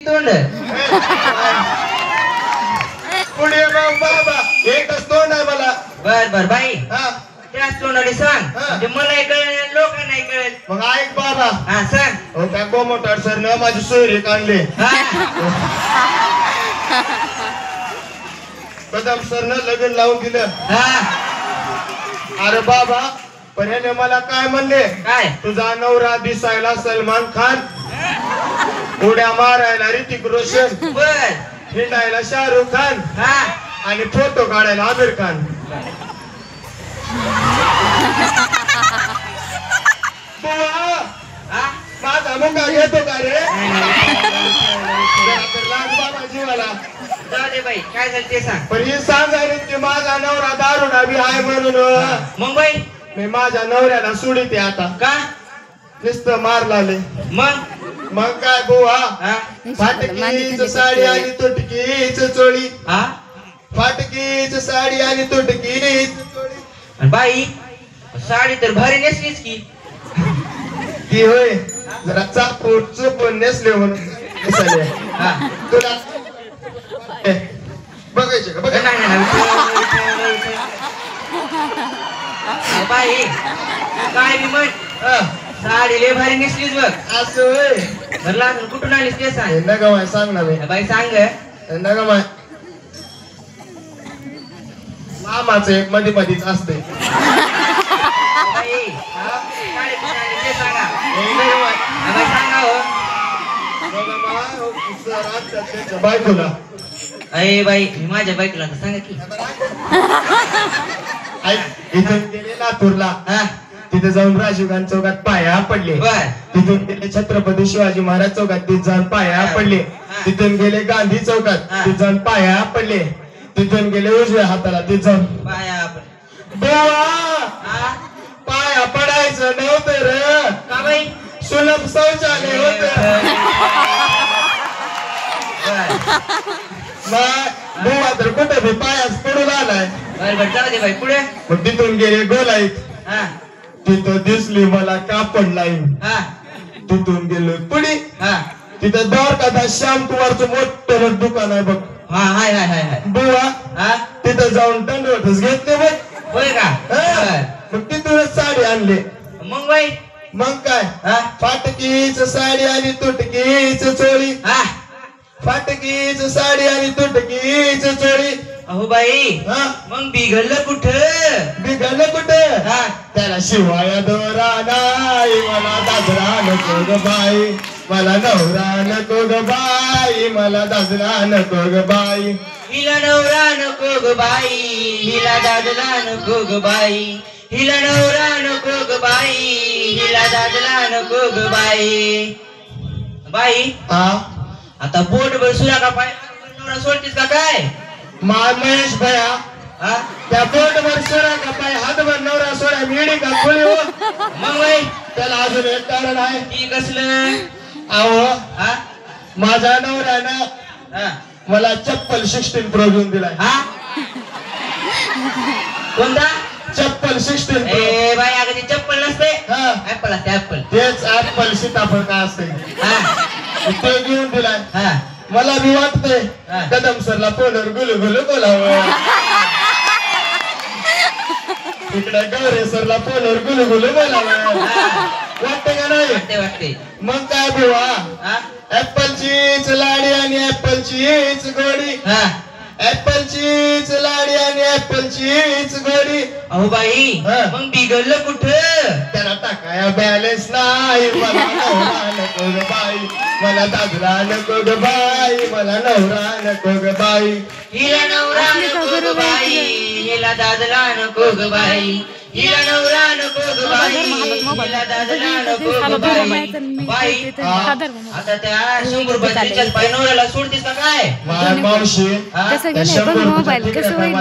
तोंड पुढे मग बाबा एकच तोंड आहे मला. बर बर बाई हा त्याच तोंडाने सांग म्हणजे मलाही कळेल लोकांनाही कळेल. मग ऐक बाबा. हा सांग. हो त्या गोमोटार सर न माझी सोयरी काढली. कदम सर न लगन लावून दिलं. अरे बाबा पण ह्याने मला काय म्हणले काय तुझा नवरा दिसायला सलमान खान, उड्या मारायला ऋतिक रोशन, बर हिंडायला शाहरुख खान हा आणि फोटो काढायला आमिर खान. हा माझा मुंगा घेतो का रे? नाही, नाही. लाग बाबा जीवाला. जाऊ दे बाई काय झालं ते सांग. पण हे सांगायला की माझा नवरा दारुडा बी आहे म्हणून मग बाई मी माझ्या नवऱ्याला सोडिते आता. का नुसतं मार लावले. मग काय बुवा हा फाटकीच साडी आणि तुटकीच चोळी. हा फाटकीच साडी आणि तुटकीच चोळी. आणि बाई साडी तर भारी नेसलीच की. ती होय जरा चापून चुपून नेसले म्हणून नेसाले. हा तुला बघायचे का? बघा नाही नाही बाई काय बी म्हण साडी लय भारी नेसलीच बघ. असं होय. घरला अजून कुठून आलीस ते सांग. नगमाय सांग ना मी. बाई सांग नगमाय मामाचं एक मध्ये मध्येच असते. बाई साडी कुठून आली ते सांगा. बाई सांगा हो. बायकोला अरे बाई मी माझ्या बाईकला तर सांगा की. इथून गेले लातूरला. हा तिथे जाऊन राजीव गांधी चौकात पाया पडले. बर तिथून गेले छत्रपती शिवाजी महाराज चौकात तिथे जाऊन पाया पडले. तिथून गेले गांधी चौकात तिथे जाऊन पाया पडले. तिथून गेले उजव्या हाताला तिथे जाऊन बाया आपण देवा पाया पडायचं नव्हतं र. का बाई सुलभ शौचालय होत. बुवा तर कुठे बी पायाच पडून आलाय. बर बर जाऊ दे बाई पुढे. मग तिथून गेले गोलाईत. हा तिथं दिसली मला कापड लाईन. हा तिथून गेलो पुढे. हा तिथं द्वारकादास श्याम कुमारचं मोठं दुकान आहे बघ. हा हाय हाय हाय हाय बुवा हा तिथं जाऊन दंडवटच घेतले बघ. होय का. मग तिथूनच साडी आणली. मग बाई मग काय हा फाटकीच साडी आणि तुटकीच चोळी. हा फाटकीच साडी आणि तुटकीच चोळी. अहो बाई हा मग बिघडलं कुठं. बिघडलं कुठं? हा त्याला शिवाया दोरा नाही मला दादरा नको ग बाई. मला नवरा नको ग बाई. मला दादरा नको ग बाई. हिला नवरा नको ग बाई. हिला दादला नको ग बाई. हिला नवरा नको ग बाई. हिला दादला नको ग बाई. बाई हा आता बोट बसूया का पाय नवरा सोडतीस का काय. महेश भया हा त्या बोटवर सोडा का पाय हातभर नवरा सोडा मिळी का खोली हो. मग बाई त्याला अजून एक कारण आहे. ती कसलं. अहो हा माझ्या नवऱ्यानं हा मला चप्पल 16 प्रो घेऊन दिलाय. हा कोणता चप्पल 16 प्रो. ए बाई अगं ती चप्पल नसते. हा ऍपल असते ऍपल. तेच ऍपल सीताफळ काय असते हा ते घेऊन दिलाय. हा मला भी वाटतंय हा. कदम सरला फोनवर गुलू गुलू बोलावं. इकडे गौरे सरला फोनवर गुलू गुलू बोलावं. वाटतंय का नाही? वाटते वाटते. मग काय बुवा हा ऍपलचीच लाडी आणि ऍपलचीच गोडी. हा ऍपलचीच लाडी आणि ऍपलचीच गोडी. अहो बाई हा. मग बिघडलं कुठं. त्याला टाकाया बॅलन्स नाही. मला नवरा नको ग बाई. मला दादरा नको ग बाई. मला नवरा नको ग बाई. हिला नवरा नको ग बाई. हिला दादला नको ग बाई. हिला नवरा नको ग बाई. हिला दादला नको ग बाई. बाई आता त्या 100 रुपयाच्या रिचार्ज पाय नवऱ्याला सोडतीस का काय. माझ्या मावशी कसं गेलं बघ मोबाईल कसं होईल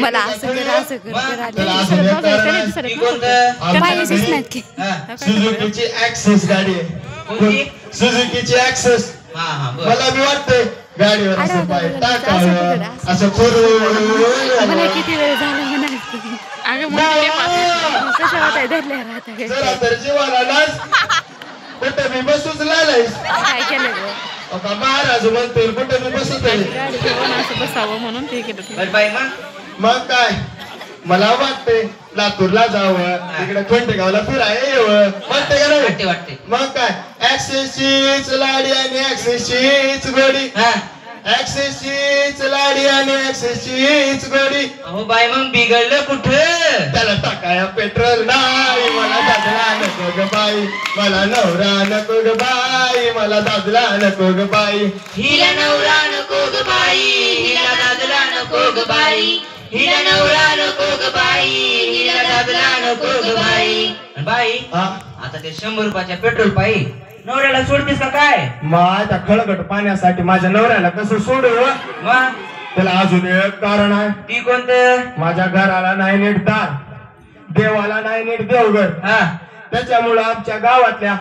मला असं कर असं कर ती कोणतं. पाहिजेच नाहीत की सुझुकीची ऍक्सेस गाडी कोणती? आहे. सुझुकीची ऍक्सेस. हा हा बरं. मला बी वाटतंय गाडीवर असं पाय टाकावं असं मला किती वेळ झाला म्हणायचं. अगं कसं होत धरल्या राहता जरा तर जीवाला लाज कुठं मी बसूच लालायस काय केलं गं? का महाराज म्हणतोय कुठं मी बसत आहे गाडी घेऊन असं बसावं म्हणून ते केलं तुम्ही. बरं बाई मग मग काय मला वाटते लातूरला जावं तिकडे कोणतेगावला फिरायला येवं म्हणते का नाही वाटते वाटते मग काय ऍक्सेसचीच लाडी आणि ऍक्सेसचीच गोडी हा ऍक्सेसचीच लाडी आणि ऍक्सेसचीच गोडी अहो बाई मग बिघडलं कुठं त्याला टाकाया पेट्रोल नाही मला दादला नको ग बाई मला नवरा नको ग बाई मला दादला नको ग बाई हिला नवरा नको ग बाई हिला दादला नको ग बाई हिला नवरा नको ग बाई हिला दादला नको ग बाई बाई हा आता ते 100 रुपयाच्या पेट्रोल पायी नवऱ्याला सोडतीस का काय माझ्या खळगट पाण्यासाठी माझ्या नवऱ्याला कसं सोडू मग त्याला अजून एक कारण आहे ती कोणतं माझ्या घराला नाही नीट दार देवाला नाही नीट देवघर हा त्याच्यामुळं आमच्या गावातल्या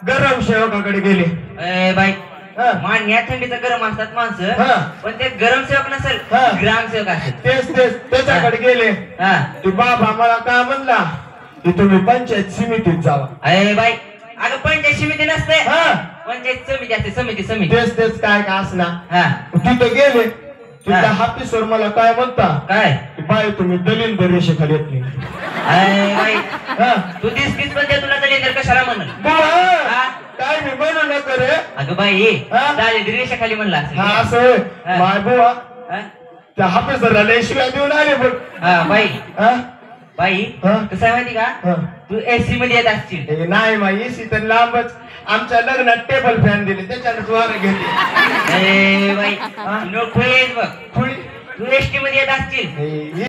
गरम सेवकाकडे गेले ए बाई हा. मान्य थंडीचं गरम असतात हा. माणसं पण ते गरम सेवक नसेल हा. ग्रामसेवक असेल तेच त्याच्याकडे गेले हा ते बाबा मला काय म्हणला की तुम्ही पंचायत समितीत जावा अरे बाई अगं पंचायत समिती नसते हा पंचायत समिती असते समिती तेच काय का असणार हा तिथं गेले तिथं हा. हापीसवर मला काय म्हणता काय की बाई तुम्ही दलिंद रेषेखाली येत नाही अरे बाई हा. तू दिसतीस म्हणजे तुला दलिंदर कशाला म्हणून बुवा, हा? काय मी म्हणू नका रे अगं बाई हा? दारिद्र्य रेषेखाली म्हणला असेल हा असं होय. हा. माय बुवा हा? त्या हापीसरला लय शिव्या देऊन आले बघ हा बाई हा? बाई हा? कसं आहे माहिती का हा. तू एसी मध्ये येत असशील हे नाही माई एसी तर लांबच आमच्या लग्नात टेबल फॅन दिले त्याच्यानं वारं घेते अरे बाई नको येत बघ खुळी तू एसटी मध्ये येत असशील हे